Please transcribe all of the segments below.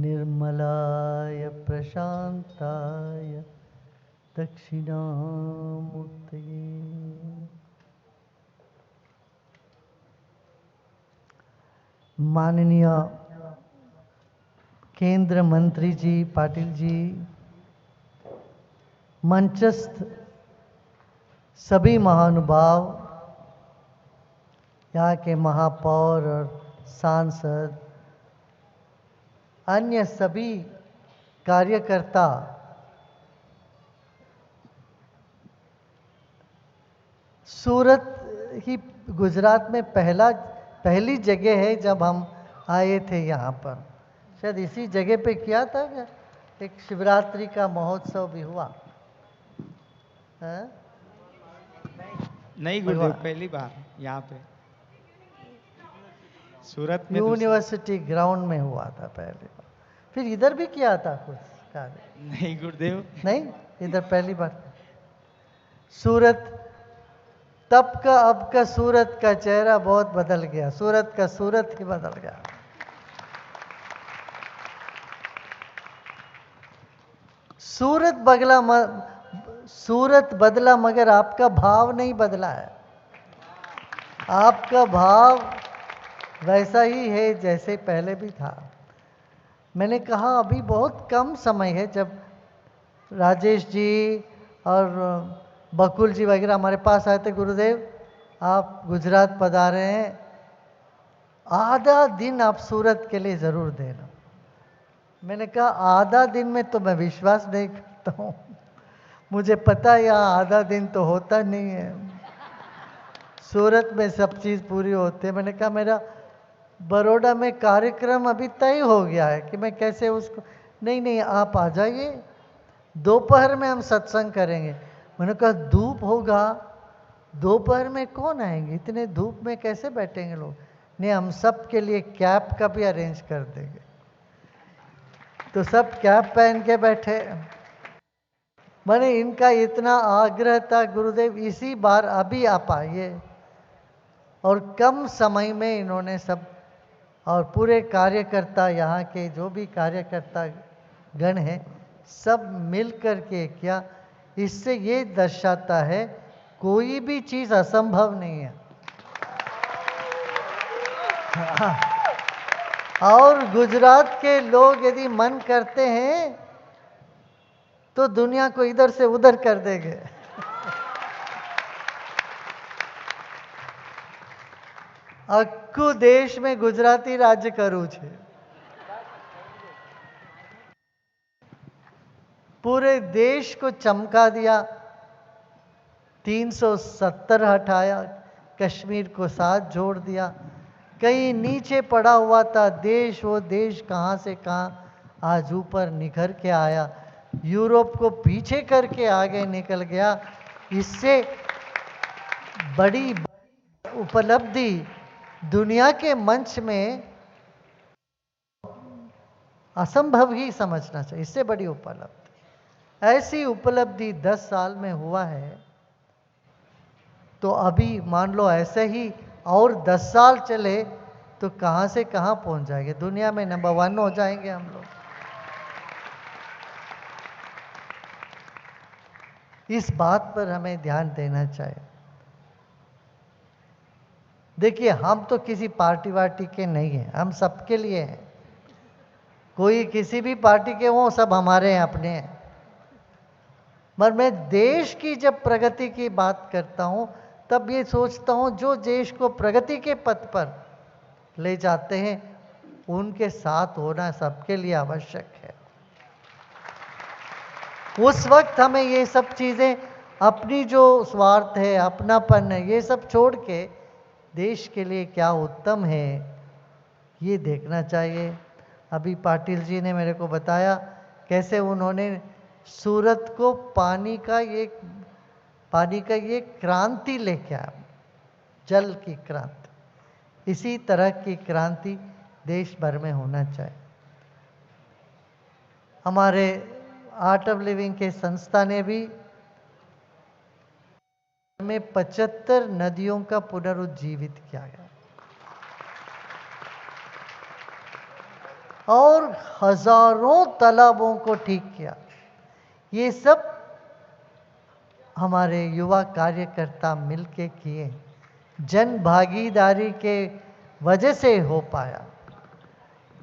निर्मलाय प्रशांताय दक्षिणामूर्तये। माननीय केंद्र मंत्री जी पाटिल जी, मंचस्थ सभी महानुभाव, यहाँ के महापौर और सांसद, अन्य सभी कार्यकर्ता, सूरत ही गुजरात में पहली जगह है जब हम आए थे यहाँ पर। शायद इसी जगह पे किया था क्या? एक शिवरात्रि का महोत्सव भी हुआ है? नहीं गुरुदेव, पहली बार यहाँ पे सूरत में यूनिवर्सिटी ग्राउंड में हुआ था पहली बार। फिर इधर भी किया था कुछ कार्य? नहीं गुरुदेव, नहीं, इधर पहली बार। सूरत तब का अब का सूरत का चेहरा बहुत बदल गया, सूरत का सूरत ही बदल गया। सूरत बदला मगर आपका भाव नहीं बदला है। आपका भाव वैसा ही है जैसे पहले भी था। मैंने कहा अभी बहुत कम समय है, जब राजेश जी और बकुल जी वगैरह हमारे पास आए थे, गुरुदेव आप गुजरात पधारे हैं, आधा दिन आप सूरत के लिए ज़रूर देना। मैंने कहा आधा दिन में तो मैं विश्वास नहीं करता हूँ, मुझे पता है यहाँ आधा दिन तो होता नहीं है, सूरत में सब चीज़ पूरी होती है। मैंने कहा मेरा बड़ौदा में कार्यक्रम अभी तय हो गया है कि मैं कैसे उसको, नहीं आप आ जाइए, दोपहर में हम सत्संग करेंगे। मैंने कहा धूप होगा, दोपहर में कौन आएंगे, इतने धूप में कैसे बैठेंगे लोग? नहीं, हम सब के लिए कैप का भी अरेंज कर देंगे। तो सब कैप पहन के बैठे। मैंने इनका इतना आग्रह था, गुरुदेव इसी बार अभी आप आइए, और कम समय में इन्होंने सब, और पूरे कार्यकर्ता यहाँ के जो भी कार्यकर्ता गण हैं सब मिल कर के किया। इससे ये दर्शाता है कोई भी चीज़ असंभव नहीं है। और गुजरात के लोग यदि मन करते हैं तो दुनिया को इधर से उधर कर देंगे। आखू देश में गुजराती राज्य करू छे, पूरे देश को चमका दिया। 370 हटाया, कश्मीर को साथ जोड़ दिया। कहीं नीचे पड़ा हुआ था देश, वो देश कहाँ से कहाँ आज ऊपर निखर के आया, यूरोप को पीछे करके आगे निकल गया। इससे बड़ी उपलब्धि दुनिया के मंच में असंभव ही समझना चाहिए, इससे बड़ी उपलब्धि। ऐसी उपलब्धि 10 साल में हुआ है, तो अभी मान लो ऐसे ही और 10 साल चले तो कहाँ से कहाँ पहुँच जाएंगे, दुनिया में नंबर 1 हो जाएंगे हम लोग। इस बात पर हमें ध्यान देना चाहिए। देखिए हम तो किसी पार्टी वार्टी के नहीं हैं, हम सबके लिए हैं। कोई किसी भी पार्टी के हों, सब हमारे हैं, अपने हैं। मगर मैं देश की जब प्रगति की बात करता हूं तब ये सोचता हूं जो देश को प्रगति के पथ पर ले जाते हैं उनके साथ होना सबके लिए आवश्यक है। उस वक्त हमें ये सब चीज़ें, अपनी जो स्वार्थ है, अपनापन है, ये सब छोड़ के देश के लिए क्या उत्तम है ये देखना चाहिए। अभी पाटिल जी ने मेरे को बताया कैसे उन्होंने सूरत को पानी का ये क्रांति लेके आया, जल की क्रांति। इसी तरह की क्रांति देश भर में होना चाहिए। हमारे आर्ट ऑफ लिविंग के संस्था ने भी में 75 नदियों का पुनरुज्जीवित किया गया। और हजारों तालाबों को ठीक किया। ये सब हमारे युवा कार्यकर्ता मिलके किए, जन भागीदारी के वजह से हो पाया।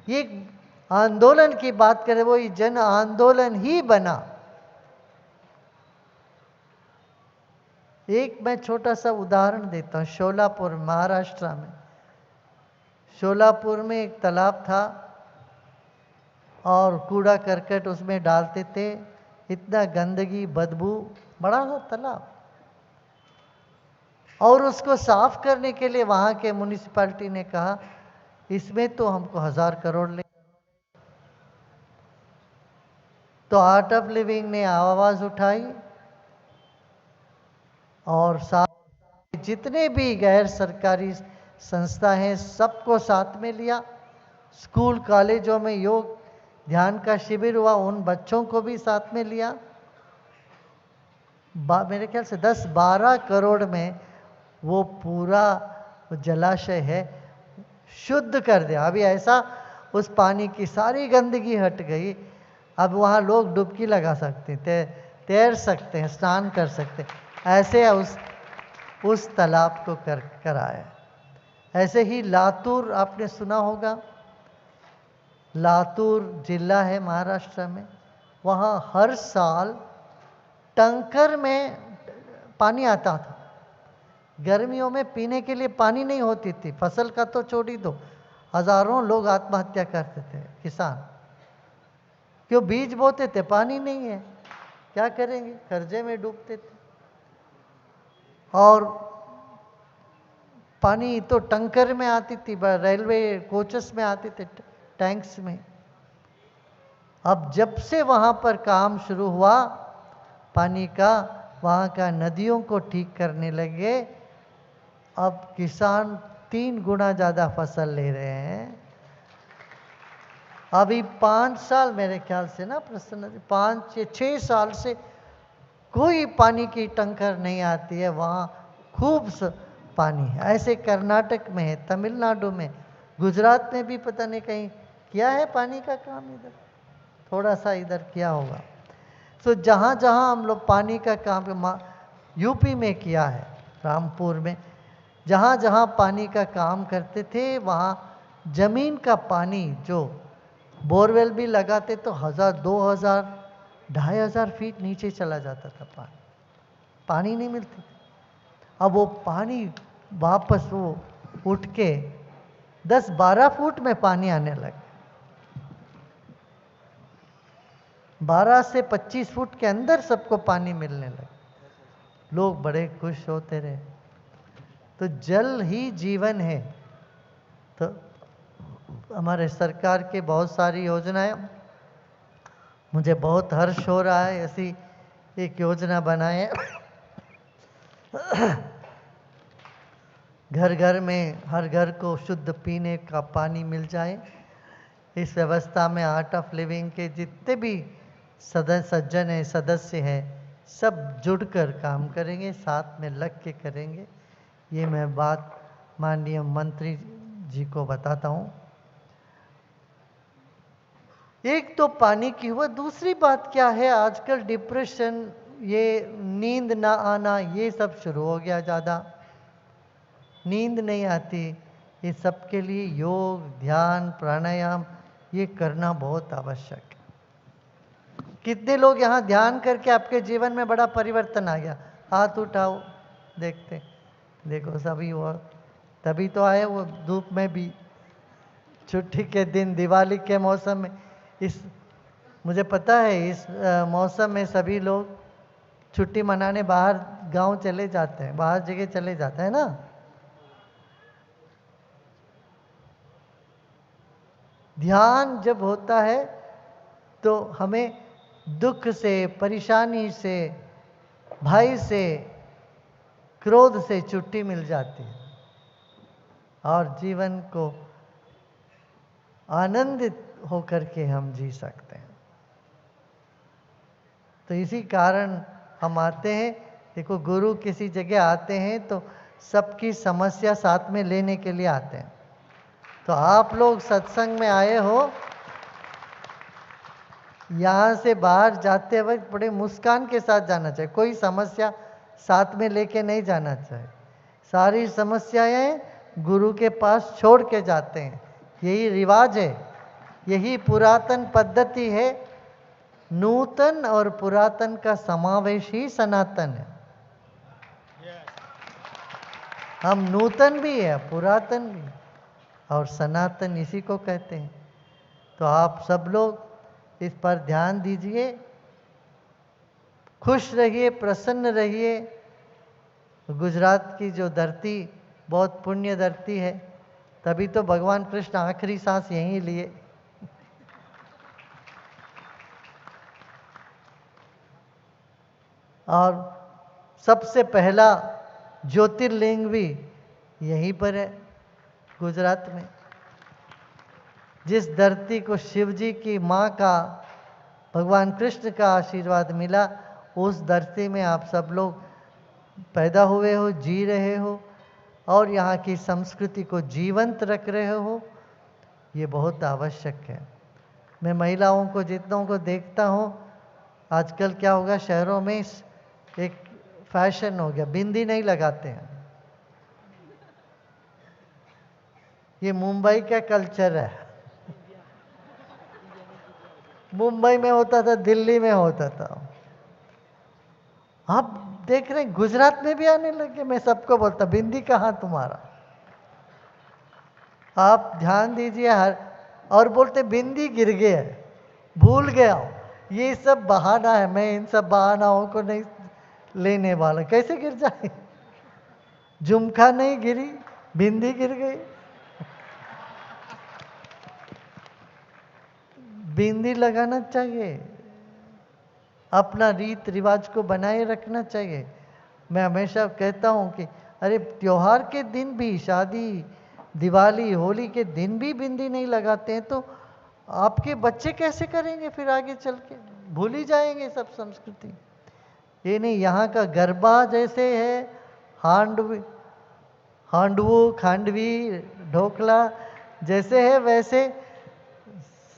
ये आंदोलन की बात करें, वो ये जन आंदोलन ही बना। एक मैं छोटा सा उदाहरण देता हूँ। शोलापुर, महाराष्ट्र में, शोलापुर में एक तालाब था और कूड़ा करकट उसमें डालते थे, इतना गंदगी, बदबू, बड़ा था तालाब। और उसको साफ करने के लिए वहाँ के म्युनिसिपैलिटी ने कहा इसमें तो हमको 1000 करोड़ ले। तो आर्ट ऑफ लिविंग ने आवाज़ उठाई और साथ जितने भी गैर सरकारी संस्था हैं सबको साथ में लिया। स्कूल कॉलेजों में योग ध्यान का शिविर हुआ, उन बच्चों को भी साथ में लिया। मेरे ख्याल से 10-12 करोड़ में वो पूरा जलाशय है शुद्ध कर दिया। अभी ऐसा उस पानी की सारी गंदगी हट गई। अब वहाँ लोग डुबकी लगा सकते, तैर सकते हैं, स्नान कर सकते हैं। ऐसे उस तालाब को कराया। ऐसे ही लातूर आपने सुना होगा, लातूर जिला है महाराष्ट्र में। वहाँ हर साल टंकर में पानी आता था। गर्मियों में पीने के लिए पानी नहीं होती थी, फसल का तो छोड़ ही दो, हजारों लोग आत्महत्या करते थे किसान। क्यों? बीज बोते थे, पानी नहीं है, क्या करेंगे, कर्जे में डूबते थे। और पानी तो टंकर में आती थी, रेलवे कोचेस में आते थे, टैंक्स में। अब जब से वहाँ पर काम शुरू हुआ पानी का, वहाँ का नदियों को ठीक करने लगे, अब किसान 3 गुना ज़्यादा फसल ले रहे हैं। अभी 5 साल मेरे ख्याल से ना प्रसन्न जी, 5 या 6 साल से कोई पानी की टंकर नहीं आती है, वहाँ खूब पानी है। ऐसे कर्नाटक में है, तमिलनाडु में, गुजरात में भी पता नहीं कहीं किया है पानी का काम, इधर थोड़ा सा इधर किया होगा। तो जहाँ जहाँ हम लोग पानी का काम यूपी में किया है, रामपुर में, जहाँ जहाँ पानी का काम करते थे वहाँ जमीन का पानी, जो बोरवेल भी लगाते तो 1000, 2000, 2500 फीट नीचे चला जाता था पानी नहीं मिलती। अब वो पानी वापस वो उठ के 10-12 फुट में पानी आने लगे। 12 से 25 फुट के अंदर सबको पानी मिलने लगे। लोग बड़े खुश होते रहे। तो जल ही जीवन है। तो हमारे सरकार के बहुत सारी योजनाएं, मुझे बहुत हर्ष हो रहा है ऐसी एक योजना बनाए घर घर में, हर घर को शुद्ध पीने का पानी मिल जाए। इस व्यवस्था में आर्ट ऑफ लिविंग के जितने भी सज्जन हैं, सदस्य हैं, सब जुड़कर काम करेंगे, साथ में लग के करेंगे। ये मैं बात माननीय मंत्री जी को बताता हूँ। एक तो पानी की हुआ, दूसरी बात क्या है, आजकल डिप्रेशन, ये नींद ना आना, ये सब शुरू हो गया। ज़्यादा नींद नहीं आती, ये सब के लिए योग, ध्यान, प्राणायाम ये करना बहुत आवश्यक है। कितने लोग यहाँ ध्यान करके आपके जीवन में बड़ा परिवर्तन आ गया? हाथ उठाओ, देखते, देखो सभी वो तभी तो आए, वो धूप में भी, छुट्टी के दिन, दिवाली के मौसम में। मुझे पता है इस मौसम में सभी लोग छुट्टी मनाने बाहर गांव चले जाते हैं, बाहर जगह चले जाते हैं ना। ध्यान जब होता है तो हमें दुख से, परेशानी से, भय से, क्रोध से छुट्टी मिल जाती है और जीवन को आनंदित होकर के हम जी सकते हैं। तो इसी कारण हम आते हैं। देखो, गुरु किसी जगह आते हैं तो सबकी समस्या साथ में लेने के लिए आते हैं। तो आप लोग सत्संग में आए हो यहाँ से बाहर जाते वक्त बड़े मुस्कान के साथ जाना चाहिए, कोई समस्या साथ में लेके नहीं जाना चाहिए। सारी समस्याएं गुरु के पास छोड़ के जाते हैं, यही रिवाज है, यही पुरातन पद्धति है। नूतन और पुरातन का समावेश ही सनातन है। हम नूतन भी है, पुरातन भी, और सनातन इसी को कहते हैं। तो आप सब लोग इस पर ध्यान दीजिए, खुश रहिए, प्रसन्न रहिए। गुजरात की जो धरती बहुत पुण्य धरती है, तभी तो भगवान कृष्ण आखिरी सांस यहीं लिए। और सबसे पहला ज्योतिर्लिंग भी यहीं पर है, गुजरात में। जिस धरती को शिव जी की माँ का, भगवान कृष्ण का आशीर्वाद मिला, उस धरती में आप सब लोग पैदा हुए हो, जी रहे हो, और यहाँ की संस्कृति को जीवंत रख रहे हो। ये बहुत आवश्यक है। मैं महिलाओं को, जितनों को देखता हूँ, आजकल क्या होगा, शहरों में एक फैशन हो गया, बिंदी नहीं लगाते हैं। ये मुंबई का कल्चर है। मुंबई में होता था, दिल्ली में होता था, आप देख रहे हैं गुजरात में भी आने लगे। मैं सबको बोलता, बिंदी कहाँ तुम्हारा, आप ध्यान दीजिए। हर और बोलते बिंदी गिर गया, भूल गया हूँ। ये सब बहाना है, मैं इन सब बहानाओं को नहीं लेने वाला। कैसे गिर जाए, झुमका नहीं गिरी, बिंदी गिर गई। बिंदी लगाना चाहिए, अपना रीत रिवाज को बनाए रखना चाहिए। मैं हमेशा कहता हूँ कि अरे त्योहार के दिन भी, शादी, दिवाली, होली के दिन भी बिंदी नहीं लगाते हैं तो आपके बच्चे कैसे करेंगे फिर आगे चल के, भूल ही जाएंगे सब संस्कृति। ये नहीं, यहाँ का गरबा जैसे है, हांडवू, खांडवी, ढोकला जैसे है, वैसे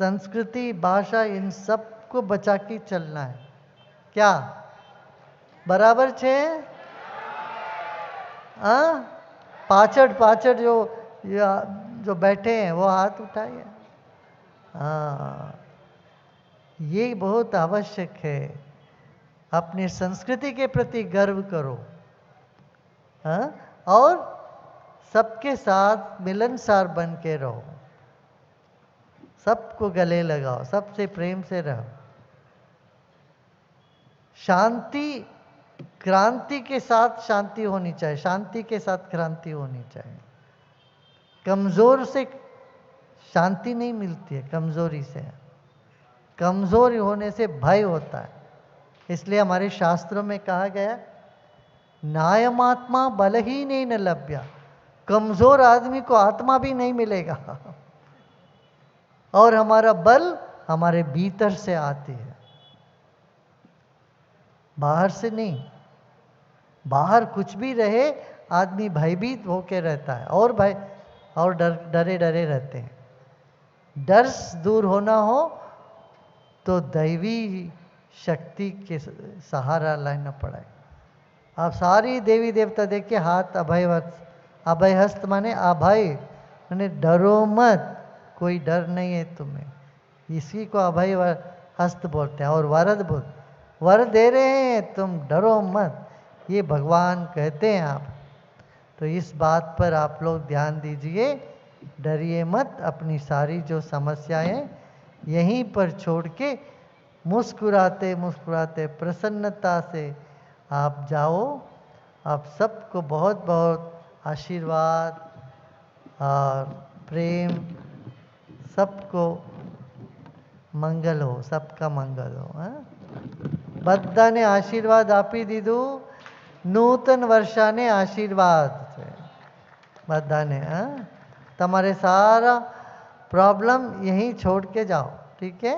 संस्कृति, भाषा, इन सब को बचा के चलना है। क्या बराबर छे? हाँ, पाचड़ जो बैठे हैं वो हाथ उठाइए। हाँ, ये बहुत आवश्यक है। अपनी संस्कृति के प्रति गर्व करो, हाँ, और सबके साथ मिलनसार बन के रहो, सबको गले लगाओ, सबसे प्रेम से रहो। शांति, क्रांति के साथ शांति होनी चाहिए, शांति के साथ क्रांति होनी चाहिए। कमजोर से शांति नहीं मिलती है, कमजोरी से। कमजोर होने से भय होता है। इसलिए हमारे शास्त्रों में कहा गया, नायमात्मा बलहीन न लभ्या, कमजोर आदमी को आत्मा भी नहीं मिलेगा। और हमारा बल हमारे भीतर से आती है, बाहर से नहीं। बाहर कुछ भी रहे, आदमी भयभीत होकर रहता है, और भय और डरे डरे रहते हैं। डर दूर होना हो तो दैवी शक्ति के सहारा लेना पड़ेगा। आप सारी देवी देवता देखिए, हाथ अभय हस्त माने अभय, माने डरो मत, कोई डर नहीं है तुम्हें, इसी को अभय हस्त बोलते हैं। और वरद बोल, वर दे रहे हैं, तुम डरो मत, ये भगवान कहते हैं आप। तो इस बात पर आप लोग ध्यान दीजिए, डरिए मत। अपनी सारी जो समस्याएं यहीं पर छोड़ के मुस्कुराते मुस्कुराते प्रसन्नता से आप जाओ। आप सबको बहुत बहुत आशीर्वाद और प्रेम, सबको मंगल हो, सबका मंगल हो। हाँ, બધાને આશીર્વાદ આપી દીધું, નૂતન વર્ષાને આશીર્વાદ છે બધાને। हाँ, તમારે सारा प्रॉब्लम यहीं छोड़ के जाओ, ठीक है।